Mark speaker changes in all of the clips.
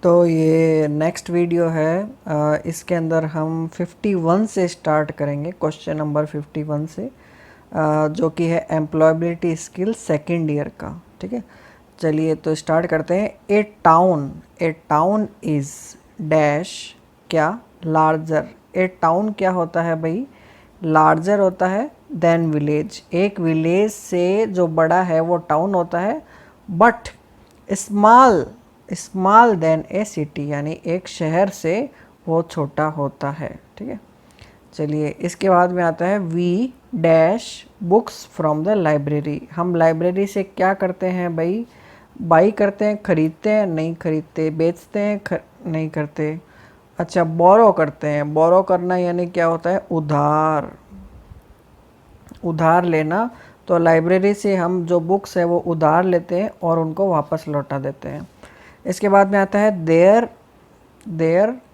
Speaker 1: तो ये next video है। इसके अंदर हम 51 से स्टार्ट करेंगे, क्वेश्चन नंबर 51 से, जो कि है एम्प्लॉयबिलिटी स्किल सेकेंड ईयर का। ठीक है, चलिए तो स्टार्ट करते हैं। ए टाउन इज़ डैश क्या लार्जर। ए टाउन क्या होता है भाई? लार्जर होता है देन विलेज। एक विलेज से जो बड़ा है वो टाउन होता है, but small then a city, यानी एक शहर से वो छोटा होता है। ठीक है, चलिए इसके बाद में आता है we dash books from the library. हम लाइब्रेरी से क्या करते हैं भाई? बाई करते हैं, खरीदते हैं, नहीं खरीदते, बेचते हैं, नहीं करते। अच्छा, बोरो करते हैं। बोरो करना यानी क्या होता है? उधार लेना। तो लाइब्रेरी से हम जो बुक्स है वो उधार लेते हैं और उनको वापस लौटा देते हैं। इसके बाद में आता है देयर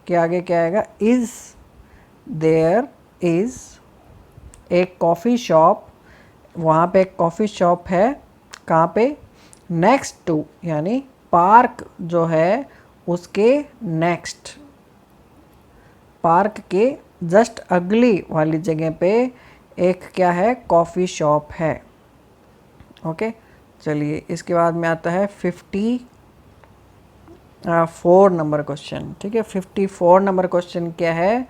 Speaker 1: के आगे क्या आएगा? देयर इज़ एक कॉफ़ी शॉप। वहाँ पे एक कॉफ़ी शॉप है। कहाँ पे? नेक्स्ट टू, यानी पार्क जो है उसके नेक्स्ट, पार्क के जस्ट अगली वाली जगह पे एक क्या है? कॉफ़ी शॉप है। ओके, चलिए इसके बाद में आता है 54 नंबर क्वेश्चन। ठीक है, 54 नंबर क्वेश्चन क्या है?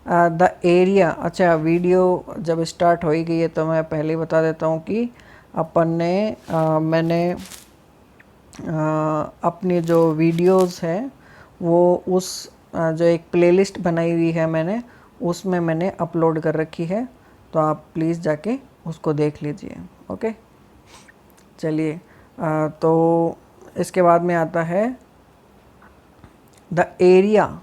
Speaker 1: The area. अच्छा, वीडियो जब स्टार्ट हो ही गई है तो मैं पहले ही बता देता हूँ कि मैंने अपनी जो वीडियोस हैं वो जो एक प्लेलिस्ट बनाई हुई है मैंने, उसमें मैंने अपलोड कर रखी है, तो आप प्लीज़ जाके उसको देख लीजिए। ओके, चलिए तो इसके बाद में आता है the area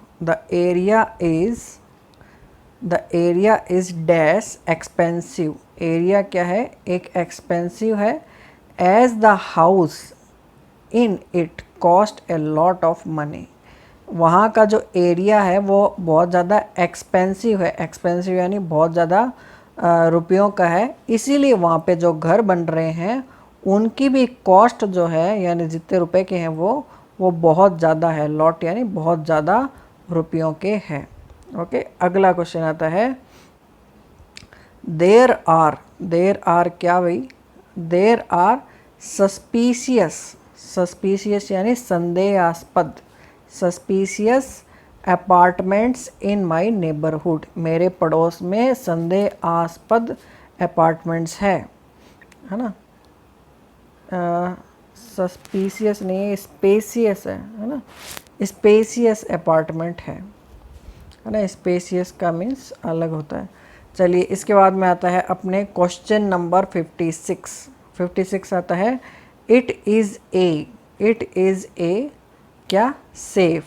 Speaker 1: is dash expensive. Area क्या है? एक एक्सपेंसिव है। As the house in it cost a lot of money. वहाँ का जो एरिया है वो बहुत ज़्यादा एक्सपेंसिव है। एक्सपेंसिव यानी बहुत ज़्यादा रुपयों का है, इसीलिए वहाँ पे जो घर बन रहे हैं उनकी भी कॉस्ट जो है, यानी जितने रुपए के हैं वो बहुत ज़्यादा है। लॉट यानी बहुत ज़्यादा रुपयों के हैं। ओके, अगला क्वेश्चन आता है देर आर क्या भाई? देर आर सस्पिशियस यानी संदेहास्पद, suspicious apartments in my neighbourhood. मेरे पड़ोस में संदेहास्पद अपार्टमेंट्स है ना? सस्पिशियस नहीं है, स्पेसियस है ना? स्पेसियस अपार्टमेंट है ना? स्पेसियस का मीन्स अलग होता है। चलिए इसके बाद में आता है अपने क्वेश्चन नंबर 56 आता है इट इज़ ए क्या? सेफ।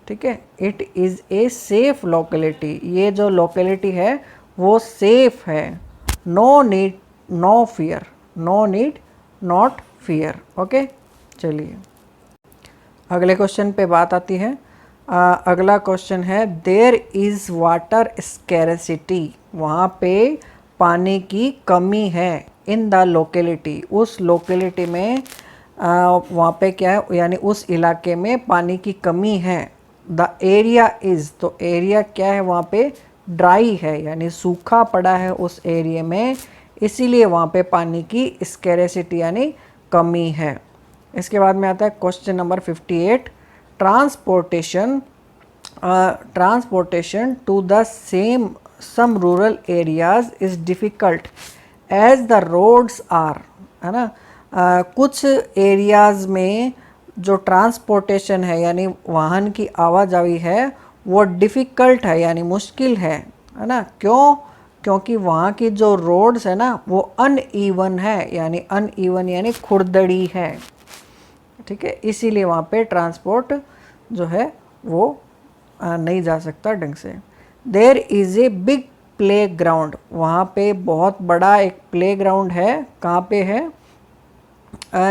Speaker 1: ठीक है, it is a safe locality. ये जो लोकेलिटी है वो सेफ है। No need not fear. Okay, चलिए अगले क्वेश्चन पे बात आती है। अगला क्वेश्चन है देयर इज़ वाटर स्कैरसिटी। वहाँ पे पानी की कमी है। इन द लोकेलिटी, उस लोकेलिटी में वहाँ पे क्या है? यानी उस इलाके में पानी की कमी है। द एरिया इज़, तो एरिया क्या है? वहाँ पे ड्राई है, यानी सूखा पड़ा है उस एरिया में, इसीलिए वहाँ पे पानी की स्कैरसिटी यानी कमी है। इसके बाद में आता है question number 58 transportation to the some rural areas is difficult as the roads are, है ना? कुछ एरियाज़ में जो ट्रांसपोर्टेशन है यानी वाहन की आवाजाही है वो डिफ़िकल्ट है, यानी मुश्किल है ना? क्यों? क्योंकि वहाँ की जो रोड्स है ना वो अनइवन है, यानी अनइवन यानी खुरदड़ी है। ठीक है, इसीलिए वहाँ पे ट्रांसपोर्ट जो है वो नहीं जा सकता ढंग से। There is a big play ground. वहाँ पे बहुत बड़ा एक प्ले ग्राउंड है। कहाँ पे है?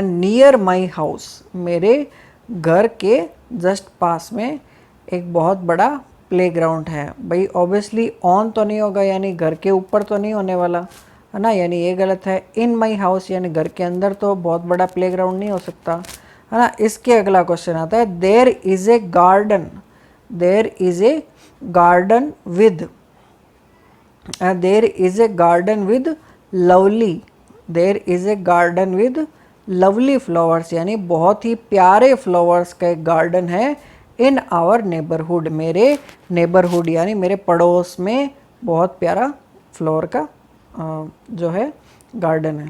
Speaker 1: नियर माई हाउस, मेरे घर के जस्ट पास में एक बहुत बड़ा प्ले ग्राउंड है। भाई ऑब्वियसली ऑन तो नहीं होगा, यानी घर के ऊपर तो नहीं होने वाला है ना? यानी ये गलत है। इन माई हाउस यानी घर के अंदर तो बहुत बड़ा प्ले ग्राउंड नहीं हो सकता। है ना। इसके अगला क्वेश्चन आता है there is a garden, there is a garden with, there is a garden with lovely, there is a garden with lovely flowers, यानी बहुत ही प्यारे फ्लावर्स का एक गार्डन है इन आवर नेबरहुड, मेरे नेबरहुड यानी मेरे पड़ोस में बहुत प्यारा फ्लावर का जो है गार्डन है।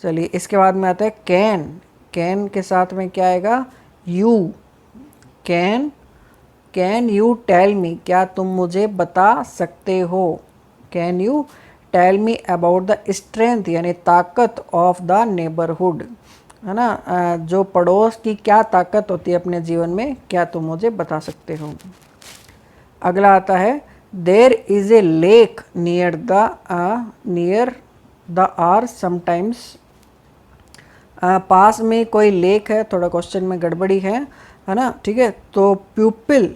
Speaker 1: चलिए इसके बाद में आता है कैन, कैन के साथ में क्या आएगा you, can you tell me, क्या तुम मुझे बता सकते हो, can you tell me about the strength यानी ताकत ऑफ द नेबरहुड, है ना, जो पड़ोस की क्या ताकत होती है अपने जीवन में, क्या तुम मुझे बता सकते हो। अगला आता है there is a lake near the are sometimes, पास में कोई लेक है, थोड़ा क्वेश्चन में गड़बड़ी है ना, ठीक है। तो प्यूपिल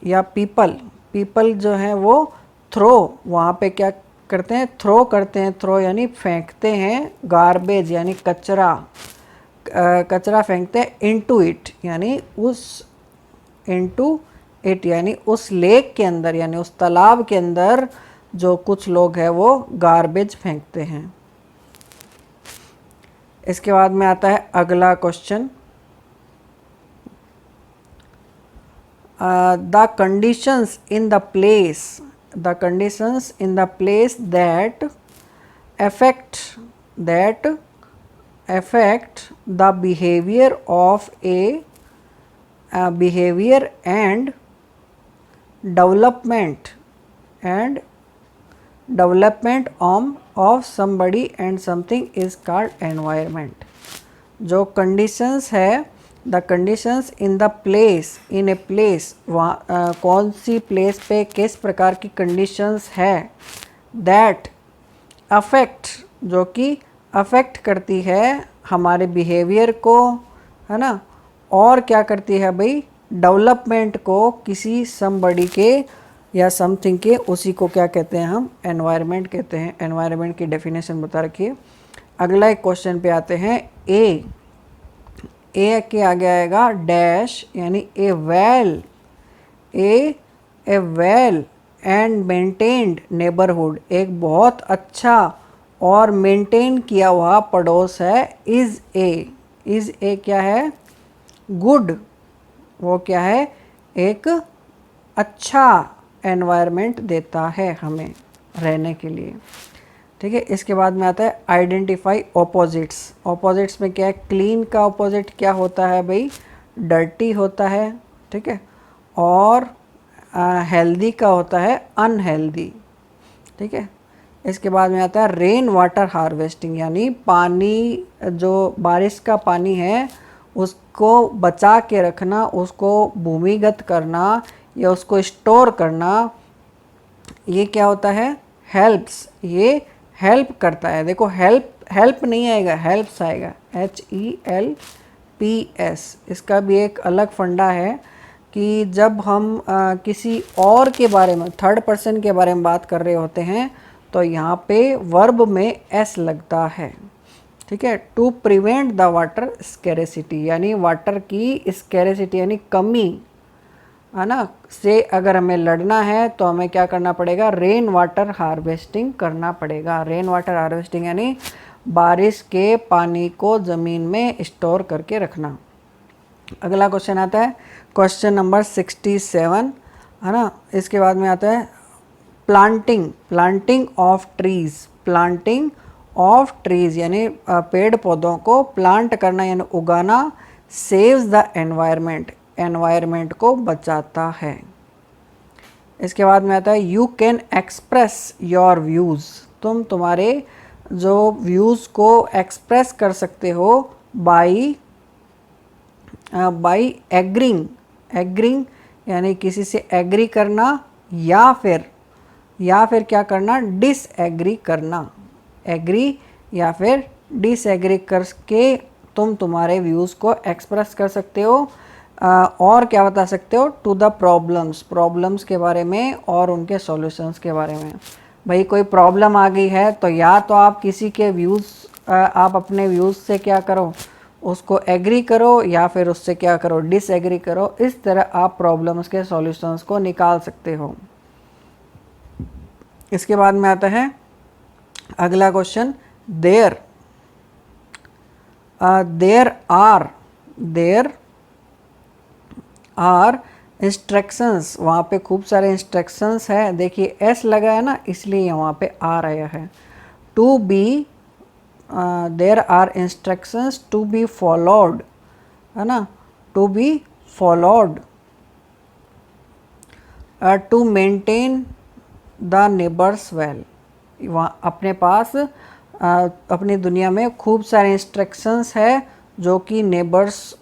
Speaker 1: या पीपल जो है वो थ्रो, वहाँ पे क्या करते हैं, थ्रो करते हैं, थ्रो यानी फेंकते हैं, गार्बेज यानी कचरा, कचरा फेंकते हैं, इनटू इट यानी उस, इनटू इट यानी उस लेक के अंदर यानी उस तालाब के अंदर जो कुछ लोग हैं वो गार्बेज फेंकते हैं। इसके बाद में आता है अगला question, the conditions in the place, the conditions in the place that affect the behavior of a behavior and development of somebody and something is called environment। जो conditions है, the conditions in the place, in a place, वहाँ कौन सी place पे किस प्रकार की conditions है, that affect जो कि अफेक्ट करती है हमारे बिहेवियर को, है ना, और क्या करती है भाई डेवलपमेंट को, किसी समबडी के या समथिंग के, उसी को क्या कहते हैं हम एनवायरनमेंट कहते हैं। एनवायरनमेंट की डेफिनेशन बता रखिए। अगला एक क्वेश्चन पे आते हैं, ए के आगे आएगा डैश यानी ए वेल एंड मेंटेन्ड नेबरहुड, एक बहुत अच्छा और मेंटेन किया हुआ पड़ोस है। इज़ ए क्या है, गुड, वो क्या है, एक अच्छा एनवायरनमेंट देता है हमें रहने के लिए, ठीक है। इसके बाद में आता है आइडेंटिफाई ऑपोजिट्स, ऑपोजिट्स में क्या है, क्लीन का ऑपोजिट क्या होता है भाई, डर्टी होता है, ठीक है, और हेल्दी का होता है अनहेल्दी, ठीक है। इसके बाद में आता है रेन वाटर हार्वेस्टिंग, यानी पानी, जो बारिश का पानी है उसको बचा के रखना, उसको भूमिगत करना या उसको स्टोर करना, ये क्या होता है, हेल्प्स, ये हेल्प करता है। देखो हेल्प नहीं आएगा, हेल्प्स आएगा, HELPS। इसका भी एक अलग फंडा है कि जब हम किसी और के बारे में, थर्ड पर्सन के बारे में बात कर रहे होते हैं तो यहाँ पे वर्ब में एस लगता है, ठीक है। टू प्रिवेंट द वाटर स्कैरेसिटी, यानी वाटर की स्कैरेसिटी यानी कमी, है ना, से अगर हमें लड़ना है तो हमें क्या करना पड़ेगा, रेन वाटर हार्वेस्टिंग करना पड़ेगा। रेन वाटर हार्वेस्टिंग यानी बारिश के पानी को ज़मीन में स्टोर करके रखना। अगला क्वेश्चन आता है क्वेश्चन नंबर 67, है ना। इसके बाद में आता है प्लांटिंग ऑफ ट्रीज़ यानी पेड़ पौधों को प्लांट करना यानी उगाना, सेव्स द एनवायरनमेंट को बचाता है। इसके बाद में आता है you can express your views, तुम तुम्हारे जो व्यूज़ को एक्सप्रेस कर सकते हो बाई एग्रिंग यानी किसी से एग्री करना, या फिर क्या करना, डिसएग्री करना, एग्री या फिर डिसएग्री करके तुम तुम्हारे व्यूज़ को एक्सप्रेस कर सकते हो। और क्या बता सकते हो, टू द प्रॉब्लम्स के बारे में और उनके सॉल्यूशंस के बारे में। भाई कोई प्रॉब्लम आ गई है तो या तो आप किसी के व्यूज़, आप अपने व्यूज़ से क्या करो, उसको एग्री करो या फिर उससे क्या करो, डिसएग्री करो। इस तरह आप प्रॉब्लम्स के सॉल्यूशंस को निकाल सकते हो। इसके बाद में आता है अगला क्वेश्चन, देयर आर इंस्ट्रक्शंस, वहाँ पे खूब सारे इंस्ट्रक्शंस है। देखिए एस लगा है ना, इसलिए वहाँ पे आर आया है। To be, there are instructions to be followed, है ना, to be followed to maintain the neighbours well. वहाँ अपने पास अपनी दुनिया में खूब सारे इंस्ट्रक्शंस है जो कि नेबर्स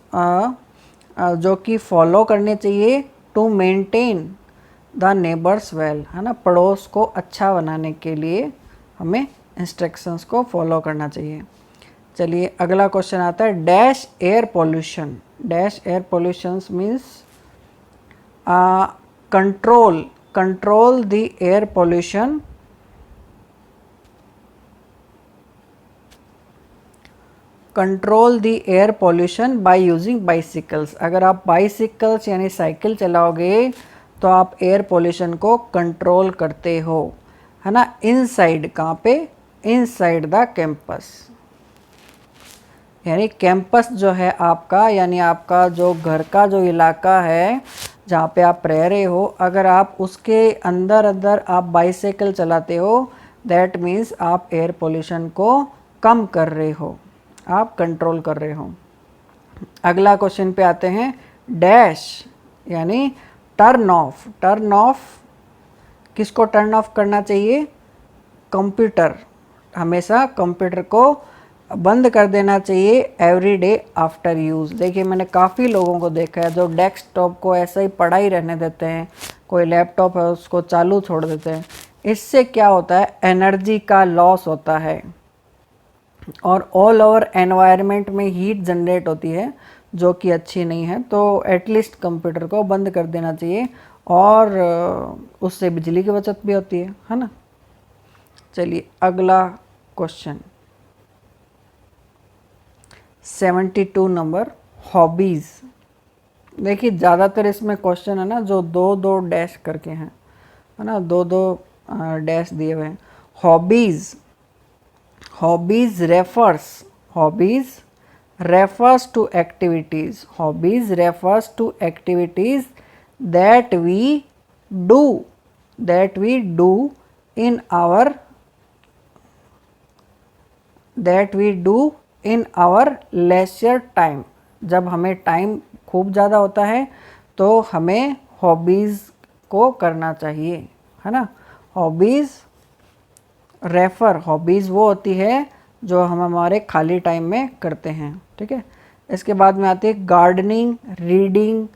Speaker 1: जो कि फॉलो करने चाहिए, to maintain the neighbours well, है ना, पड़ोस को अच्छा बनाने के लिए हमें इंस्ट्रक्शंस को फॉलो करना चाहिए। चलिए अगला क्वेश्चन आता है, dash air pollution. Dash air pollution means control the air pollution, control the air pollution by using bicycles. अगर आप बाइसिकल्स यानी साइकिल चलाओगे तो आप एयर पोल्यूशन को कंट्रोल करते हो, है ना। इनसाइड, कहाँ पे, इनसाइड द कैंपस, यानी कैंपस जो है आपका, यानी आपका जो घर का जो इलाका है जहाँ पे आप रह रहे हो, अगर आप उसके अंदर अंदर आप बाइसाइकिल चलाते हो, दैट मीन्स आप एयर पोल्यूशन को कम कर रहे हो, आप कंट्रोल कर रहे हो। अगला क्वेश्चन पे आते हैं, डैश यानी टर्न ऑफ। टर्न ऑफ, किसको टर्न ऑफ करना चाहिए, कंप्यूटर। हमेशा कंप्यूटर को बंद कर देना चाहिए एवरी डे आफ्टर यूज़। देखिए मैंने काफ़ी लोगों को देखा है जो डेस्कटॉप को ऐसा ही पड़ा ही रहने देते हैं, कोई लैपटॉप है उसको चालू छोड़ देते हैं। इससे क्या होता है, एनर्जी का लॉस होता है और ऑल ओवर एनवायरनमेंट में हीट जनरेट होती है जो कि अच्छी नहीं है। तो एटलीस्ट कंप्यूटर को बंद कर देना चाहिए और उससे बिजली की बचत भी होती है ना। चलिए अगला क्वेश्चन 72 नंबर, हॉबीज़। देखिए ज़्यादातर इसमें क्वेश्चन है ना जो दो दो डैश करके हैं, है ना, दो दो डैश दिए हुए हैं। Hobbies, hobbies refers to activities, hobbies refers to activities that we do in our leisure time। जब हमें टाइम खूब ज़्यादा होता है तो हमें हॉबीज़ को करना चाहिए, है ना। हॉबीज़ हॉबीज़ वो होती है जो हम हमारे खाली टाइम में करते हैं, ठीक है। इसके बाद में आती है gardening, reading,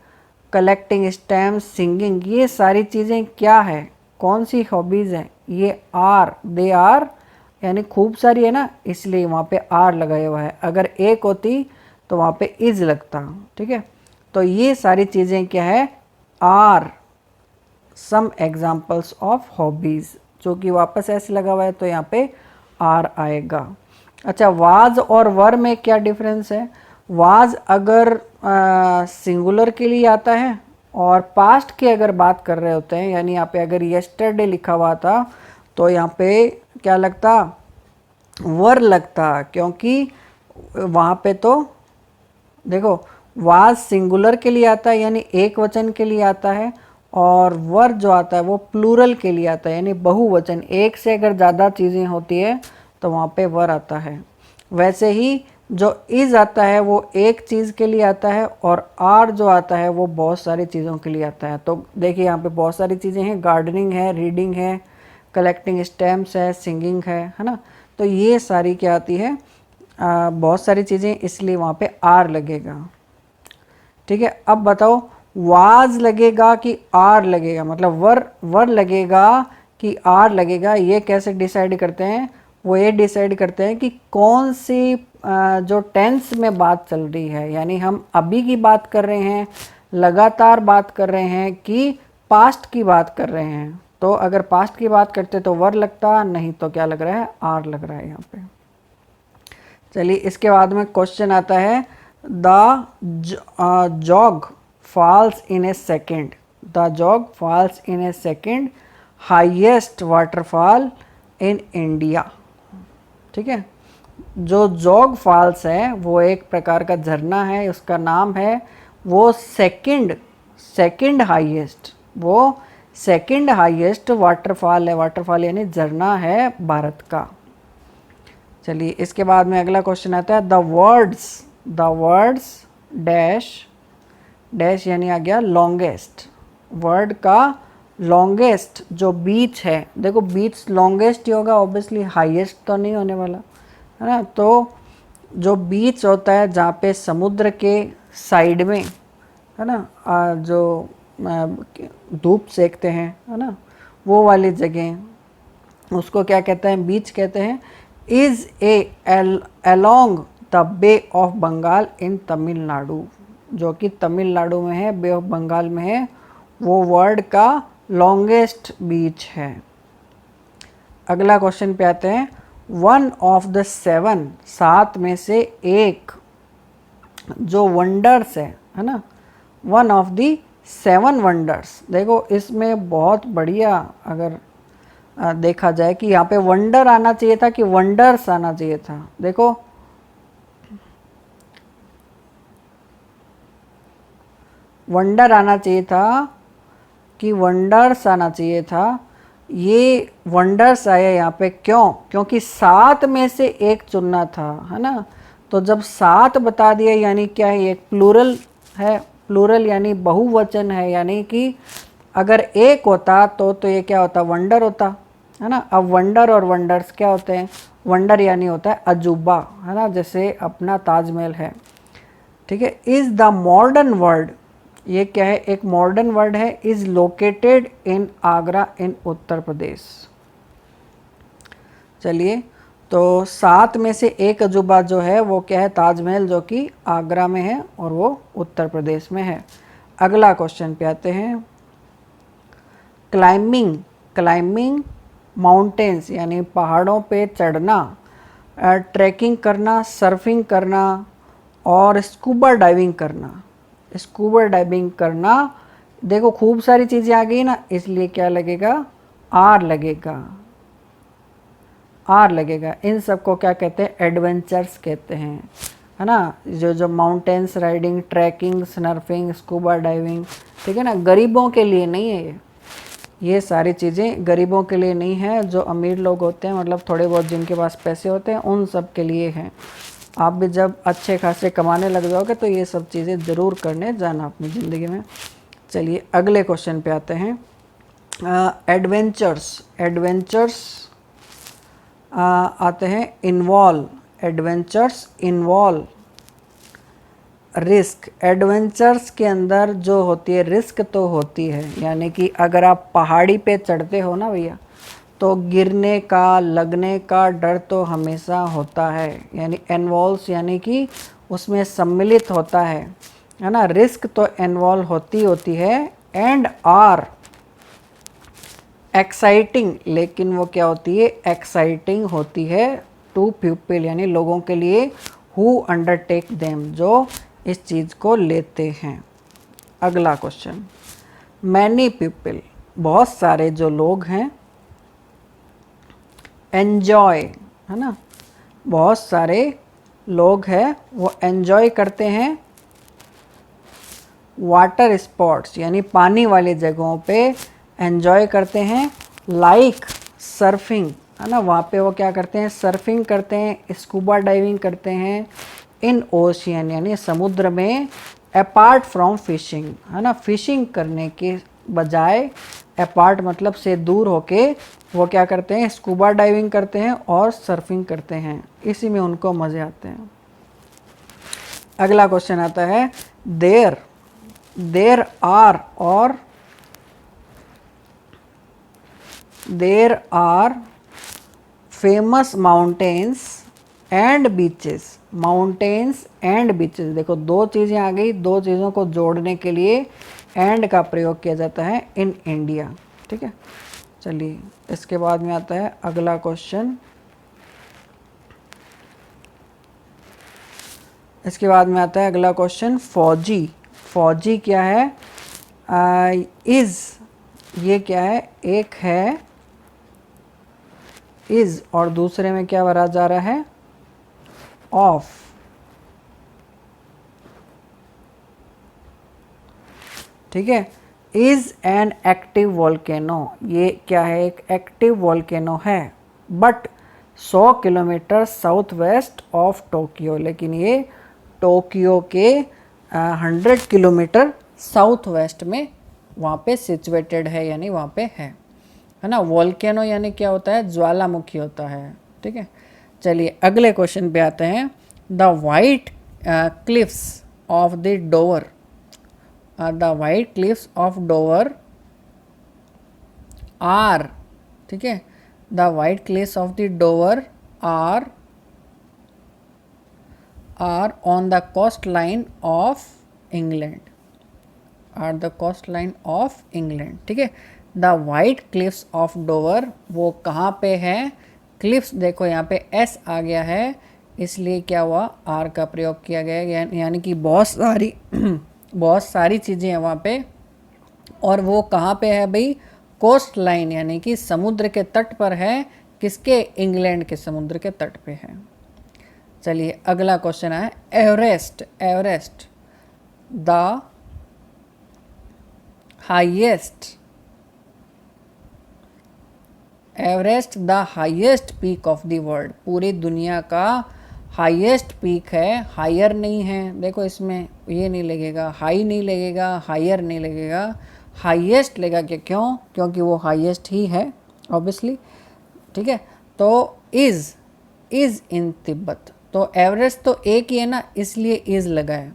Speaker 1: collecting stamps, singing. ये सारी चीज़ें क्या है, कौन सी हॉबीज़ हैं, ये दे आर यानी खूब सारी है ना, इसलिए वहाँ पे आर लगाया हुआ है। अगर एक होती तो वहाँ पे इज लगता, ठीक है। तो ये सारी चीज़ें क्या है, are some examples of hobbies, जो कि वापस ऐसे लगा हुआ है तो यहाँ पे आर आएगा। अच्छा, वाज और वर में क्या डिफरेंस है। वाज अगर सिंगुलर के लिए आता है और पास्ट की अगर बात कर रहे होते हैं, यानी यहाँ पे अगर यस्टरडे लिखा हुआ था तो यहाँ पे क्या लगता, वर लगता, क्योंकि वहाँ पे तो देखो वाज सिंगुलर के लिए आता है यानी एक वचन के लिए आता है, और वर जो आता है वो प्लूरल के लिए आता है यानी बहुवचन, एक से अगर ज़्यादा चीज़ें होती है तो वहाँ पे वर आता है। वैसे ही जो इज़ आता है वो एक चीज़ के लिए आता है और आर जो आता है वो बहुत सारी चीज़ों के लिए आता है। तो देखिए यहाँ पे बहुत सारी चीज़ें हैं, गार्डनिंग है, रीडिंग है, कलेक्टिंग स्टैम्प्स है, सिंगिंग है ना। तो ये सारी क्या आती है, बहुत सारी चीज़ें, इसलिए वहाँ पे आर लगेगा, ठीक है। अब बताओ वाज लगेगा कि आर लगेगा, मतलब वर लगेगा कि आर लगेगा, ये कैसे डिसाइड करते हैं, वो ये डिसाइड करते हैं कि कौन सी जो टेंस में बात चल रही है, यानी हम अभी की बात कर रहे हैं, लगातार बात कर रहे हैं कि पास्ट की बात कर रहे हैं। तो अगर पास्ट की बात करते तो वर लगता, नहीं तो क्या लग रहा है, आर लग रहा है यहाँ पे। चलिए इसके बाद में क्वेश्चन आता है jog falls in A second, the jog falls in A second highest waterfall in India. ठीक है, जो जोग फॉल्स है वो एक प्रकार का झरना है, उसका नाम है, वो सेकंड हाईएस्ट, वो सेकंड हाईएस्ट वाटरफॉल है, वाटरफॉल यानी झरना है भारत का। चलिए इसके बाद में अगला क्वेश्चन आता है, द वर्ड्स डैश डैश यानी आ गया लॉन्गेस्ट, वर्ड का लॉन्गेस्ट जो बीच है, देखो बीच लॉन्गेस्ट ही होगा ऑब्वियसली, हाईएस्ट तो नहीं होने वाला है ना। तो जो बीच होता है जहाँ पे समुद्र के साइड में है ना जो धूप सेकते हैं है ना, वो वाली जगह उसको क्या कहते हैं, बीच कहते हैं। Is a along the bay of Bengal in Tamil Nadu, जो कि तमिलनाडु में है, बे ऑफ बंगाल में है, वो वर्ल्ड का लॉन्गेस्ट बीच है। अगला क्वेश्चन पे आते हैं, वन ऑफ द सेवन, सात में से एक जो वंडर्स है ना, one of the seven wonders. देखो इसमें बहुत बढ़िया अगर देखा जाए कि यहाँ पे वंडर आना चाहिए था कि वंडर्स आना चाहिए था। देखो वंडर आना चाहिए था कि वंडर्स आना चाहिए था, ये वंडर्स आया यहाँ पे, क्यों? क्योंकि सात में से एक चुनना था है ना। तो जब सात बता दिया यानी क्या है, एक प्लूरल है, प्लूरल यानी बहुवचन है, यानी कि अगर एक होता तो ये क्या होता, वंडर होता है ना। अब वंडर और वंडर्स क्या होते हैं, वंडर यानी होता है अजूबा है ना, जैसे अपना ताजमहल है। ठीक है, इज़ द मॉडर्न वर्ड, ये क्या है, एक मॉडर्न वर्ड है, इज़ लोकेटेड इन आगरा इन उत्तर प्रदेश। चलिए तो सात में से एक अजूबा जो है वो क्या है, ताजमहल, जो कि आगरा में है और वो उत्तर प्रदेश में है। अगला क्वेश्चन पे आते हैं, क्लाइंबिंग माउंटेन्स यानी पहाड़ों पे चढ़ना, ट्रैकिंग करना, सर्फिंग करना और स्कूबा डाइविंग करना। स्कूबा डाइविंग करना, देखो खूब सारी चीज़ें आ गई ना, इसलिए क्या लगेगा, आर लगेगा। इन सबको क्या कहते हैं, एडवेंचर्स कहते हैं है ना। जो mountains riding, trekking, surfing, scuba diving, ठीक है ना, गरीबों के लिए नहीं है ये सारी चीज़ें गरीबों के लिए नहीं है। जो अमीर लोग होते हैं, मतलब थोड़े बहुत जिनके पास पैसे होते हैं, उन सब के लिए हैं। आप भी जब अच्छे खासे कमाने लग जाओगे तो ये सब चीज़ें ज़रूर करने जाना अपनी ज़िंदगी में। चलिए अगले क्वेश्चन पे आते हैं, एडवेंचर्स आते हैं, एडवेंचर्स इन्वॉल्व रिस्क। एडवेंचर्स के अंदर जो होती है रिस्क तो होती है, यानी कि अगर आप पहाड़ी पे चढ़ते हो ना भैया, तो गिरने का, लगने का डर तो हमेशा होता है, यानी इन्वॉल्व्स यानी कि उसमें सम्मिलित होता है ना। रिस्क तो इन्वॉल्व होती है, एंड आर एक्साइटिंग, लेकिन वो क्या होती है, एक्साइटिंग होती है टू पीपल यानी लोगों के लिए, हु अंडरटेक देम, जो इस चीज़ को लेते हैं। अगला क्वेश्चन, मैनी पीपल, बहुत सारे जो लोग हैं, एन्जॉय है ना, बहुत सारे लोग हैं वो एन्जॉय करते हैं वाटर स्पॉट्स यानी पानी वाली जगहों पे एन्जॉय करते हैं, लाइक सर्फिंग है ना, वहाँ पे वो क्या करते हैं, सर्फिंग करते हैं, स्कूबा डाइविंग करते हैं, इन ओशियन यानी समुद्र में, अपार्ट फ्रॉम फिशिंग है ना, फिशिंग करने के बजाय, अपार्ट मतलब से दूर होके वो क्या करते हैं, स्कूबा डाइविंग करते हैं और सर्फिंग करते हैं, इसी में उनको मज़े आते हैं। अगला क्वेश्चन आता है, there are famous mountains and beaches. Mountains and beaches, देखो दो चीज़ें आ गई, दो चीज़ों को जोड़ने के लिए एंड का प्रयोग किया जाता है इन इंडिया। ठीक है, चलिए इसके बाद में आता है अगला क्वेश्चन, इसके बाद में आता है अगला क्वेश्चन, फौजी। फौजी क्या है? इज, ये क्या है? एक है इज और दूसरे में क्या भरा जा रहा है? ऑफ। ठीक है, इज एन एक्टिव वोल्केनो, ये क्या है? एक एक्टिव वोल्केनो है, but 100 kilometre south west of Tokyo, लेकिन ये टोक्यो के 100 किलोमीटर साउथ वेस्ट में वहाँ पे सिचुएटेड है, यानी वहाँ पे है ना। वोल्केनो यानी क्या होता है? ज्वालामुखी होता है। ठीक है, चलिए अगले क्वेश्चन पे आते हैं। The white cliffs of the Dover, the white cliffs of Dover are, ठीक है, the white cliffs of the Dover are on the coast line of England, are the coast line of England. ठीक है, the white cliffs of Dover वो कहाँ पे है? Cliffs देखो यहाँ पे एस आ गया है, इसलिए क्या हुआ? आर का प्रयोग किया गया, यानी कि बहुत सारी बहुत सारी चीज़ें हैं वहाँ पे। और वो कहाँ पे है भाई? कोस्ट लाइन, यानी कि समुद्र के तट पर है। किसके? इंग्लैंड के समुद्र के तट पे है। चलिए अगला क्वेश्चन है, Everest. Everest the highest, Everest the highest peak of the world, पूरी दुनिया का हाईएस्ट पीक है, हायर नहीं है। देखो इसमें ये नहीं लगेगा, हाई नहीं लगेगा, हायर नहीं लगेगा, हाईएस्ट लगेगा। क्या? क्यों? क्योंकि वो हाईएस्ट ही है ऑब्वियसली। ठीक है, तो इज़ इन तिब्बत, तो एवरेस्ट तो एक ही है ना, इसलिए इज़ लगा है।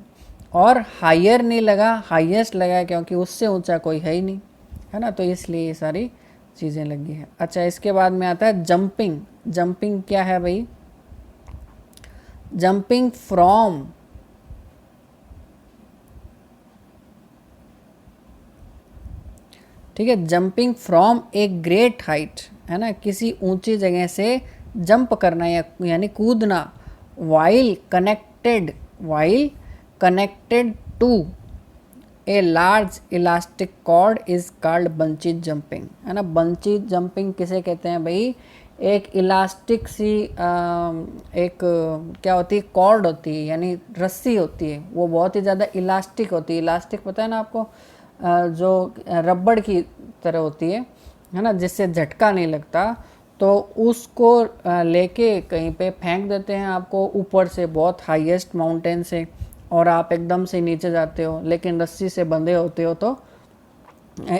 Speaker 1: और हायर नहीं लगा, हाईएस्ट लगा है, क्योंकि उससे ऊंचा कोई है ही नहीं, है ना, तो इसलिए ये सारी चीज़ें लगी है। अच्छा, इसके बाद में आता है जंपिंग। जंपिंग क्या है भाई? जंपिंग फ्रॉम, ठीक है, jumping from a great height, है ना, किसी ऊंची जगह से जंप करना यानी कूदना। While connected to a large elastic cord is called bungee jumping, है ना। बंची जंपिंग किसे कहते हैं भाई? एक इलास्टिक सी एक क्या होती है? कॉर्ड होती है, यानी रस्सी होती है, वो बहुत ही ज़्यादा इलास्टिक होती है। इलास्टिक पता है ना आपको, जो रबड़ की तरह होती है ना, जिससे झटका नहीं लगता। तो उसको लेके कहीं पे फेंक देते हैं आपको ऊपर से, बहुत हाईएस्ट माउंटेन से, और आप एकदम से नीचे जाते हो, लेकिन रस्सी से बंधे होते हो, तो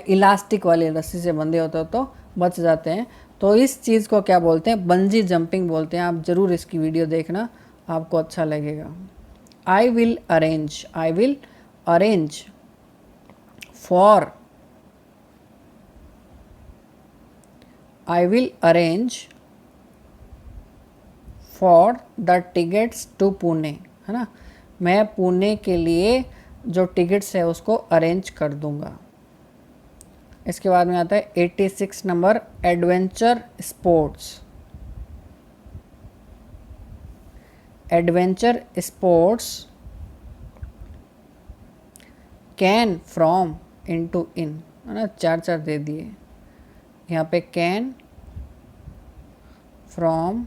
Speaker 1: इलास्टिक वाली रस्सी से बंधे होते हो तो बच जाते हैं। तो इस चीज़ को क्या बोलते हैं? बंजी जंपिंग बोलते हैं। आप ज़रूर इसकी वीडियो देखना, आपको अच्छा लगेगा। I will arrange for the tickets to Pune, है ना, मैं पुणे के लिए जो टिकट्स है उसको अरेंज कर दूंगा। इसके बाद में आता है 86 number, adventure sports. Adventure sports can, from, into, in, है ना, चार दे दिए यहाँ पे। Can, from,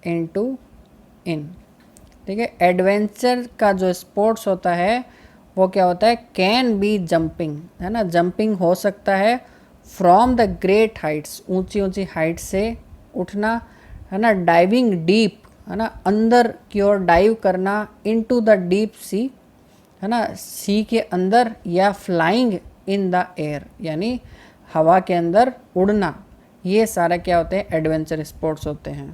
Speaker 1: into, in. ठीक है, एडवेंचर का जो स्पोर्ट्स होता है वो क्या होता है? कैन बी जंपिंग, है ना, जंपिंग हो सकता है। फ्रॉम द ग्रेट हाइट्स, ऊंची ऊंची हाइट से उठना, है ना। डाइविंग डीप, है ना, अंदर की ओर डाइव करना। इनटू द डीप सी, है ना, सी के अंदर। या फ्लाइंग इन द एयर, यानी हवा के अंदर उड़ना। ये सारा क्या होते हैं? एडवेंचर स्पोर्ट्स होते हैं,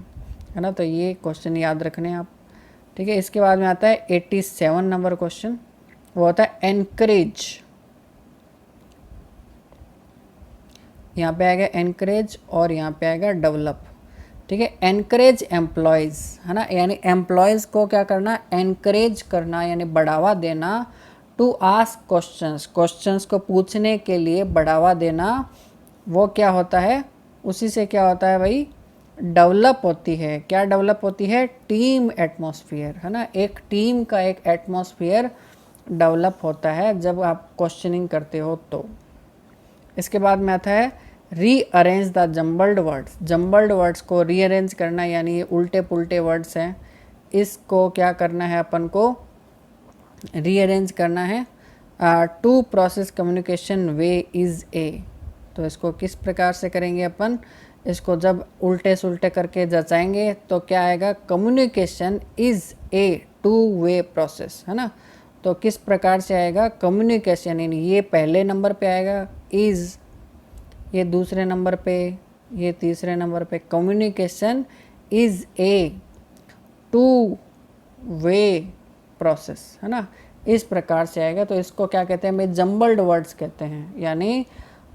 Speaker 1: है ना। तो ये क्वेश्चन याद रखने आप। ठीक है, इसके बाद में आता है 87 नंबर क्वेश्चन, वो होता है एनकरेज। यहाँ पे आएगा एनकरेज और यहाँ पे आएगा डेवलप। ठीक है, एनकरेज एम्प्लॉयज़, है ना, यानी एम्प्लॉयज़ को क्या करना? एनकरेज करना, यानी बढ़ावा देना। टू आस्क क्वेश्चंस, क्वेश्चंस को पूछने के लिए बढ़ावा देना। वो क्या होता है? उसी से क्या होता है भाई? डेवलप होती है। क्या डेवलप होती है? टीम एटमॉस्फेयर, है ना। एक टीम का एक एटमॉस्फेयर डेवलप होता है जब आप क्वेश्चनिंग करते हो तो। इसके बाद में आता है rearrange the jumbled words. Jumbled words को रीअरेंज करना, यानी ये उल्टे पुल्टे वर्ड्स हैं, इसको क्या करना है अपन को? रीअरेंज करना है। Two process communication way is a. तो इसको किस प्रकार से करेंगे अपन? इसको जब उल्टे सुल्टे करके जचाएंगे तो क्या आएगा? Communication is a two way process, है ना। तो किस प्रकार से आएगा? कम्युनिकेशन, यानी ये पहले नंबर पे आएगा, इज़ ये दूसरे नंबर पे, ये तीसरे नंबर पे। Communication is a two way process, है ना। इस प्रकार से आएगा। तो इसको क्या कहते हैं? मैं जम्बल्ड वर्ड्स कहते हैं, यानी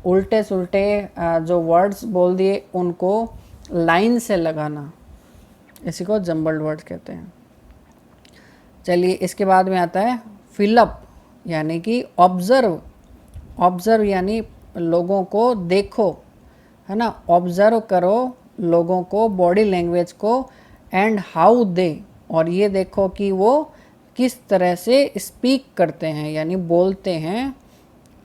Speaker 1: उल्टे सुल्टे जो वर्ड्स बोल दिए उनको लाइन से लगाना, इसी को जम्बल्ड वर्ड्स कहते हैं। चलिए, इसके बाद में आता है फिलअप, यानी कि ऑब्जर्व। ऑब्जर्व यानी लोगों को देखो, है ना। ऑब्जर्व करो लोगों को, बॉडी लैंग्वेज को, एंड हाउ दे, और ये देखो कि वो किस तरह से स्पीक करते हैं, यानी बोलते हैं।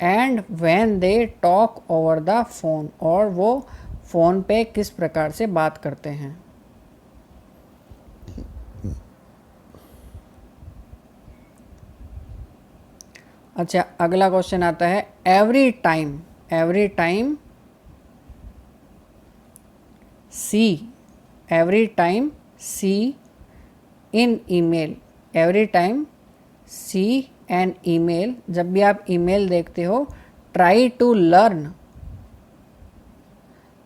Speaker 1: And when they talk over the phone, और वो फ़ोन पे किस प्रकार से बात करते हैं। अच्छा, अगला क्वेश्चन आता है every time. Every time see, every time see in email. Every time see an email, जब भी आप ईमेल देखते हो, try to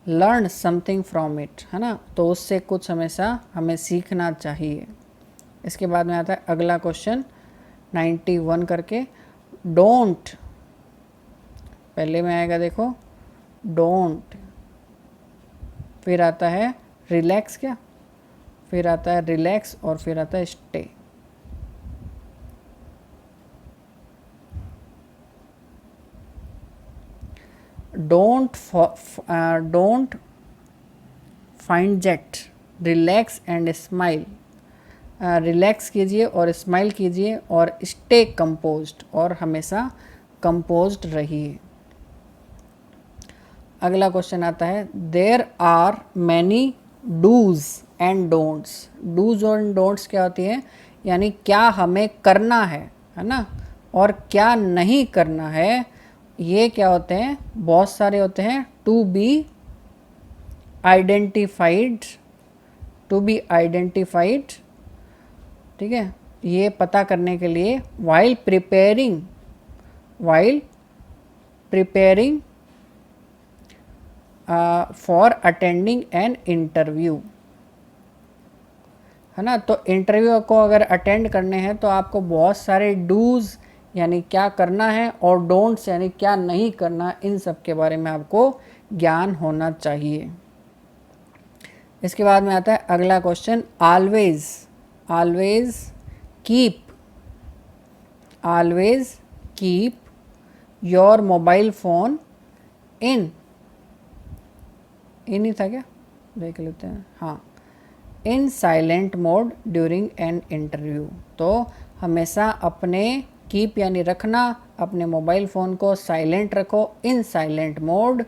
Speaker 1: learn something from it, है ना। तो उससे कुछ हमेशा हमें सीखना चाहिए। इसके बाद में आता है अगला क्वेश्चन 91 करके। डोंट, पहले में आएगा देखो डोंट, फिर आता है रिलैक्स, क्या, फिर आता है रिलैक्स, और फिर आता है stay. Don't find jet, relax and smile. Relax कीजिए और स्माइल कीजिए, और स्टे कंपोज्ड, और हमेशा कंपोज्ड रहिए। अगला क्वेश्चन आता है there are many dos and don'ts. Dos और डोंट्स क्या होती है? यानी क्या हमें करना है ना, और क्या नहीं करना है। ये क्या होते हैं? बहुत सारे होते हैं। To be identified, to be identified, ठीक है, ये पता करने के लिए। While preparing for attending an interview, है ना। तो इंटरव्यू को अगर अटेंड करने हैं तो आपको बहुत सारे डूज यानी क्या करना है, और डोंट्स यानी क्या नहीं करना, इन सब के बारे में आपको ज्ञान होना चाहिए। इसके बाद में आता है अगला question always keep your mobile phone in ही था क्या, देख लेते हैं। हाँ, in silent mode during an interview. तो हमेशा अपने कीप यानी रखना, अपने मोबाइल फ़ोन को साइलेंट रखो, इन silent mode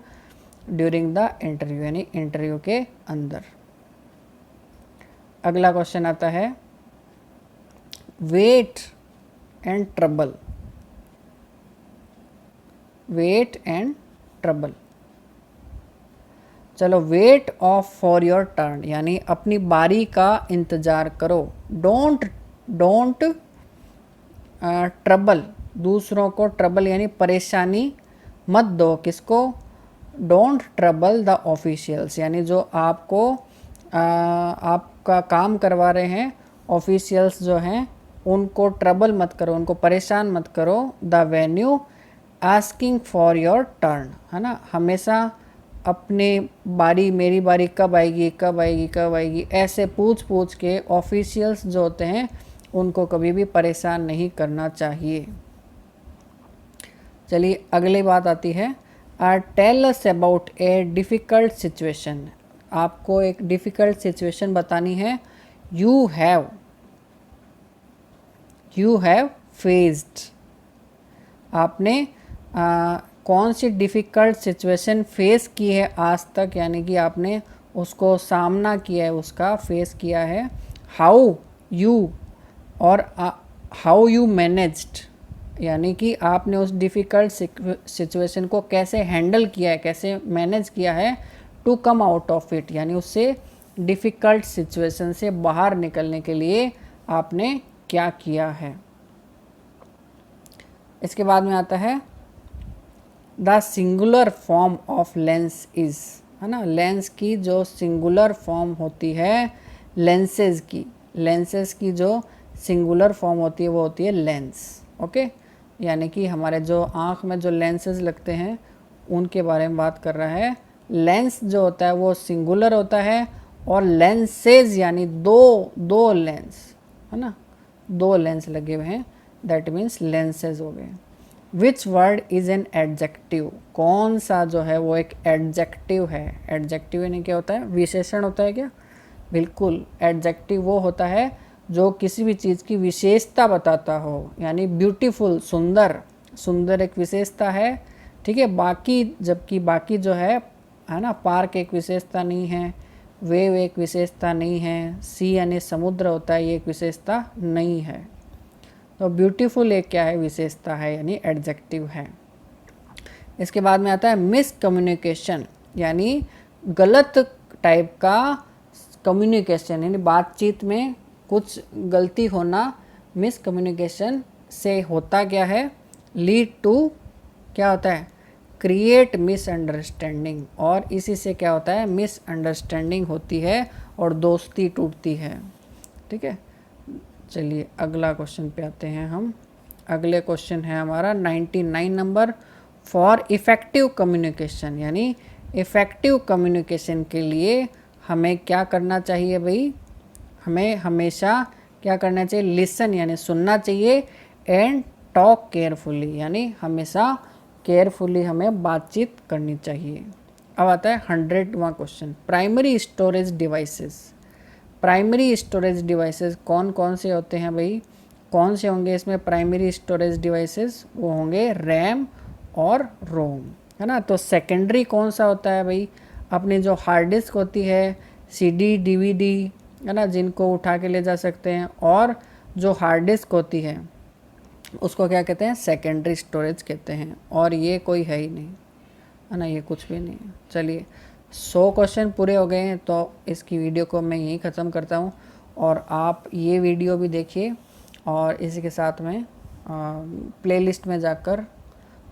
Speaker 1: during the interview, यानी इंटरव्यू के अंदर। अगला क्वेश्चन आता है वेट एंड ट्रबल। चलो, weight of for your turn, यानी अपनी बारी का इंतज़ार करो। डोंट ट्रबल, दूसरों को ट्रबल यानी परेशानी मत दो। किसको? डोंट ट्रबल द ऑफिशियल्स, यानी जो आपको आपका काम करवा रहे हैं, ऑफिशियल्स जो हैं, उनको ट्रबल मत करो, उनको परेशान मत करो। The venue asking for your turn, है ना। हमेशा अपने बारी, मेरी बारी कब आएगी, ऐसे पूछ के ऑफिशियल्स जो होते हैं उनको कभी भी परेशान नहीं करना चाहिए। चलिए, अगली बात आती है tell us about a difficult situation. आपको एक डिफ़िकल्ट सिचुएशन बतानी है। यू हैव फेस्ड, आपने कौन सी डिफ़िकल्ट सिचुएशन फेस की है आज तक, यानी कि आपने उसको सामना किया है, उसका फेस किया है। हाउ यू और हाउ यू मैनेज्ड, यानी कि आपने उस डिफ़िकल्ट सिचुएशन को कैसे हैंडल किया है, कैसे मैनेज किया है। To come out of it, यानी उससे डिफ़िकल्ट सिचुएशन से बाहर निकलने के लिए आपने क्या किया है। इसके बाद में आता है the singular form of lens is, है ना। लेंस की जो सिंगुलर फॉर्म होती है, लेंसेज की जो सिंगुलर फॉर्म होती है वो होती है लेंस। ओके, यानी कि हमारे जो आँख में जो लेंसेज लगते हैं उनके बारे में बात कर रहा है। लेंस जो होता है वो सिंगुलर होता है, और लेंसेज यानी दो लेंस, है ना, 2 लेंस लगे हुए हैं, दैट मीन्स लेंसेज हो गए। Which word is an adjective, कौन सा जो है वो एक एडजेक्टिव है। एडजेक्टिव यानी क्या होता है, विशेषण होता है क्या? बिल्कुल, एडजेक्टिव वो होता है जो किसी भी चीज़ की विशेषता बताता हो, यानी ब्यूटीफुल, सुंदर एक विशेषता है, ठीक है। बाकी जबकि बाकी जो है ना, पार्क एक विशेषता नहीं है, वेव एक विशेषता नहीं है, सी यानी समुद्र होता है, ये एक विशेषता नहीं है। तो ब्यूटीफुल एक क्या है, विशेषता है, यानी एडजेक्टिव है। इसके बाद में आता है मिस कम्युनिकेशन, यानी गलत टाइप का कम्युनिकेशन, यानी बातचीत में कुछ गलती होना। मिस कम्युनिकेशन से होता क्या है, लीड टू क्या होता है, क्रिएट मिसअंडरस्टैंडिंग, और इसी से क्या होता है, मिसअंडरस्टैंडिंग होती है और दोस्ती टूटती है। ठीक है, चलिए अगला क्वेश्चन पे आते हैं हम। अगले क्वेश्चन है हमारा 99 नंबर, फॉर इफ़ेक्टिव कम्युनिकेशन, यानी इफ़ेक्टिव कम्युनिकेशन के लिए हमें क्या करना चाहिए भाई, हमें हमेशा क्या करना चाहिए, लिसन यानी सुनना चाहिए, एंड टॉक केयरफुली, यानी हमेशा केयरफुली हमें बातचीत करनी चाहिए। अब आता है 100वां question, primary storage devices. Primary storage devices कौन कौन से होते हैं भाई, कौन से होंगे इसमें प्राइमरी स्टोरेज डिवाइसेस? वो होंगे रैम और रोम, है ना। तो सेकेंडरी कौन सा होता है भाई, अपनी जो हार्ड डिस्क होती है, सीडी डीवीडी, है ना, जिनको उठा के ले जा सकते हैं, और जो हार्ड डिस्क होती है उसको क्या कहते हैं, सेकेंडरी स्टोरेज कहते हैं। और ये कोई है ही नहीं, है ना, ये कुछ भी नहीं है। चलिए 100 क्वेश्चन पूरे हो गए हैं, तो इसकी वीडियो को मैं यहीं ख़त्म करता हूँ, और आप ये वीडियो भी देखिए, और इसी के साथ में प्लेलिस्ट में जाकर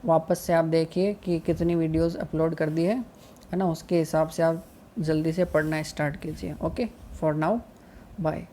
Speaker 1: वापस से आप देखिए कि कितनी वीडियोस अपलोड कर दी है ना, उसके हिसाब से आप जल्दी से पढ़ना स्टार्ट कीजिए। Okay, for now bye.